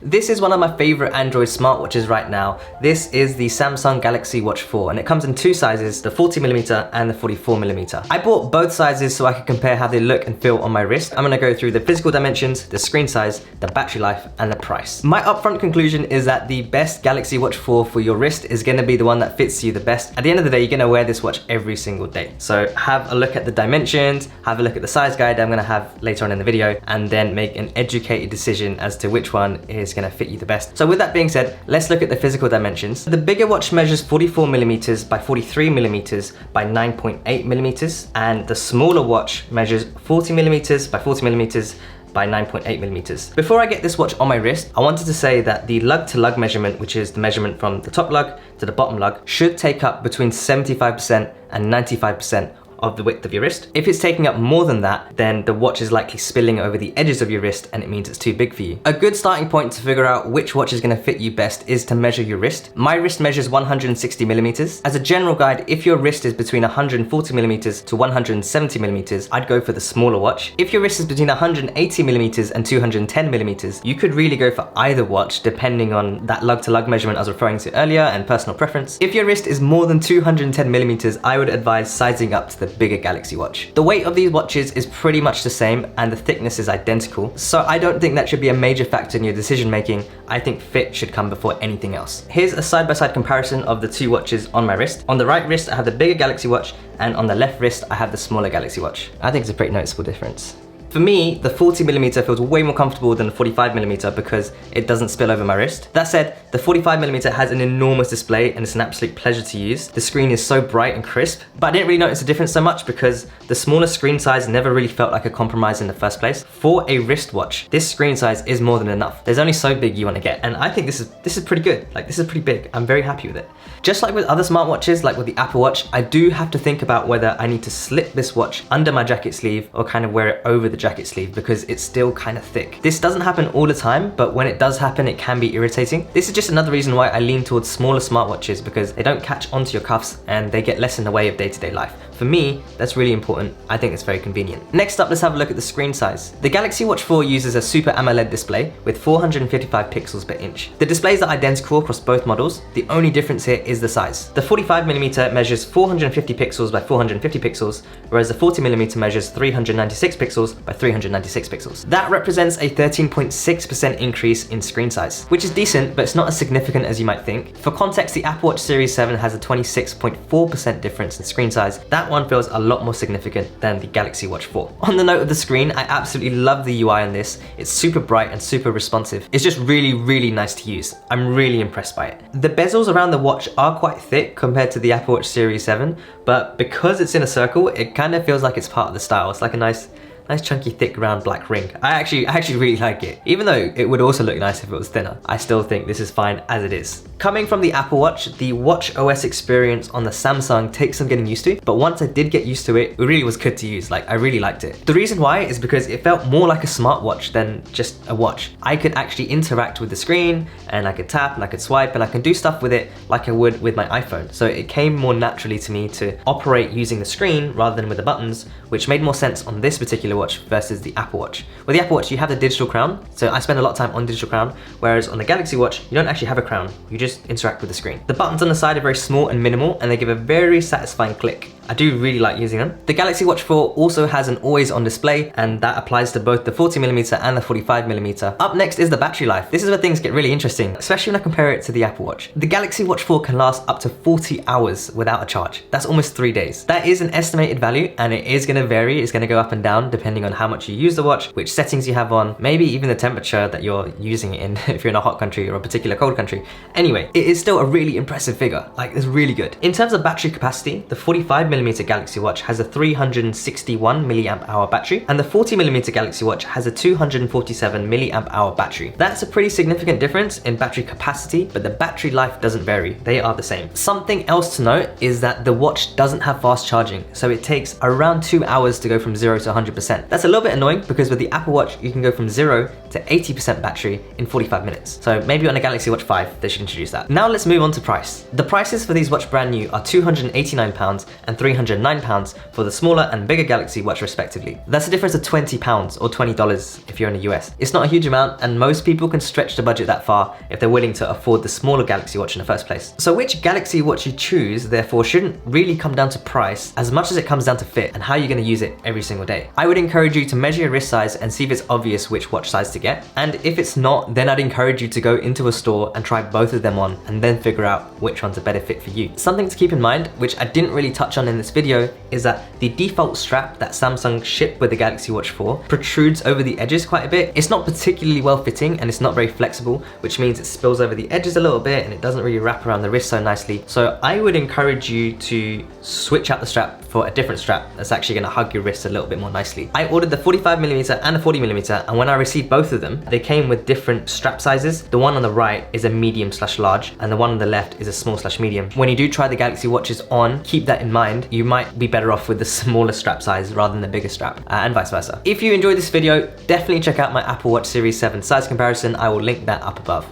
This is one of my favorite Android smartwatches right now. This is the Samsung Galaxy Watch 4 and it comes in two sizes, the 40mm and the 44mm. I bought both sizes so I could compare how they look and feel on my wrist. I'm gonna go through the physical dimensions, the screen size, the battery life, and the price. My upfront conclusion is that the best Galaxy Watch 4 for your wrist is gonna be the one that fits you the best. At the end of the day, you're gonna wear this watch every single day. So have a look at the dimensions, have a look at the size guide I'm gonna have later on in the video, and then make an educated decision as to which one is gonna fit you the best. So with that being said, let's look at the physical dimensions. The bigger watch measures 44mm by 43mm by 9.8mm, and the smaller watch measures 40mm by 40mm by 9.8mm. Before I get this watch on my wrist, I wanted to say that the lug to lug measurement, which is the measurement from the top lug to the bottom lug, should take up between 75% and 95% of the width of your wrist. If it's taking up more than that, then the watch is likely spilling over the edges of your wrist and it means it's too big for you. A good starting point to figure out which watch is gonna fit you best is to measure your wrist. My wrist measures 160mm. As a general guide, if your wrist is between 140mm to 170mm, I'd go for the smaller watch. If your wrist is between 180mm and 210mm, you could really go for either watch depending on that lug to lug measurement I was referring to earlier and personal preference. If your wrist is more than 210mm, I would advise sizing up to the bigger Galaxy watch. The weight of these watches is pretty much the same and the thickness is identical, so I don't think that should be a major factor in your decision making. I think fit should come before anything else. Here's a side-by-side comparison of the two watches on my wrist. On the right wrist I have the bigger Galaxy watch, and on the left wrist I have the smaller Galaxy watch. I think it's a pretty noticeable difference. For me, the 40mm feels way more comfortable than the 45mm because it doesn't spill over my wrist. That said, the 45mm has an enormous display and it's an absolute pleasure to use. The screen is so bright and crisp, but I didn't really notice the difference so much because the smaller screen size never really felt like a compromise in the first place. For a wristwatch, this screen size is more than enough. There's only so big you want to get, and I think this is pretty good. Like, this is pretty big. I'm very happy with it. Just like with other smartwatches, like with the Apple Watch, I do have to think about whether I need to slip this watch under my jacket sleeve or kind of wear it over the jacket sleeve because it's still kind of thick. This doesn't happen all the time, but when it does happen, it can be irritating. This is just another reason why I lean towards smaller smartwatches because they don't catch onto your cuffs and they get less in the way of day-to-day life. For me, that's really important. I think it's very convenient. Next up, let's have a look at the screen size. The Galaxy Watch 4 uses a Super AMOLED display with 455 pixels per inch. The displays are identical across both models. The only difference here is the size. The 45mm measures 450 pixels by 450 pixels, whereas the 40mm measures 396 pixels by 396 pixels. That represents a 13.6% increase in screen size, which is decent, but it's not as significant as you might think. For context, the Apple Watch Series 7 has a 26.4% difference in screen size. That one feels a lot more significant than the Galaxy Watch 4. On the note of the screen, I absolutely love the UI on this. It's super bright and super responsive. It's just really, really nice to use. I'm really impressed by it. The bezels around the watch are quite thick compared to the Apple Watch Series 7, but because it's in a circle, it kind of feels like it's part of the style. It's like a nice chunky thick round black ring. I actually really like it. Even though it would also look nice if it was thinner, I still think this is fine as it is. Coming from the Apple Watch, the Watch OS experience on the Samsung takes some getting used to, but once I did get used to it, it really was good to use. Like, I really liked it. The reason why is because it felt more like a smartwatch than just a watch. I could actually interact with the screen and I could tap and I could swipe and I can do stuff with it like I would with my iPhone. So it came more naturally to me to operate using the screen rather than with the buttons, which made more sense on this particular watch versus the Apple Watch. With the Apple Watch, you have the digital crown, so I spend a lot of time on digital crown, whereas on the Galaxy Watch, you don't actually have a crown, you just interact with the screen. The buttons on the side are very small and minimal, and they give a very satisfying click. I do really like using them. The Galaxy Watch 4 also has an always-on display, and that applies to both the 40mm and the 45mm. Up next is the battery life. This is where things get really interesting, especially when I compare it to the Apple Watch. The Galaxy Watch 4 can last up to 40 hours without a charge. That's almost 3 days. That is an estimated value, and it is gonna vary. It's gonna go up and down depending on how much you use the watch, which settings you have on, maybe even the temperature that you're using it in if you're in a hot country or a particular cold country. Anyway, it is still a really impressive figure. Like, it's really good. In terms of battery capacity, the 45mm Galaxy Watch has a 361 mAh battery, and the 40mm Galaxy Watch has a 247 mAh battery. That's a pretty significant difference in battery capacity, but the battery life doesn't vary. They are the same. Something else to note is that the watch doesn't have fast charging, so it takes around 2 hours to go from 0 to 100%. That's a little bit annoying because with the Apple Watch, you can go from 0 to 80% battery in 45 minutes. So maybe on a Galaxy Watch 5, they should introduce that. Now let's move on to price. The prices for these watch brand new are £289 and £309 for the smaller and bigger Galaxy Watch respectively. That's a difference of £20 or $20 if you're in the US. It's not a huge amount, and most people can stretch the budget that far if they're willing to afford the smaller Galaxy Watch in the first place. So which Galaxy Watch you choose therefore shouldn't really come down to price as much as it comes down to fit and how you're going to use it every single day. I would encourage you to measure your wrist size and see if it's obvious which watch size to get, and if it's not, then I'd encourage you to go into a store and try both of them on and then figure out which one's a better fit for you. Something to keep in mind, which I didn't really touch on in this video, is that the default strap that Samsung shipped with the Galaxy Watch 4 protrudes over the edges quite a bit. It's not particularly well fitting and it's not very flexible, which means it spills over the edges a little bit and it doesn't really wrap around the wrist so nicely. So I would encourage you to switch out the strap for a different strap that's actually going to hug your wrist a little bit more nicely. I ordered the 45mm and the 40mm, and when I received both of them, they came with different strap sizes. The one on the right is a medium/large and the one on the left is a small/medium. When you do try the Galaxy Watches on, keep that in mind. You might be better off with the smaller strap size rather than the bigger strap, and vice versa. If you enjoyed this video, definitely check out my Apple Watch Series 7 size comparison. I will link that up above.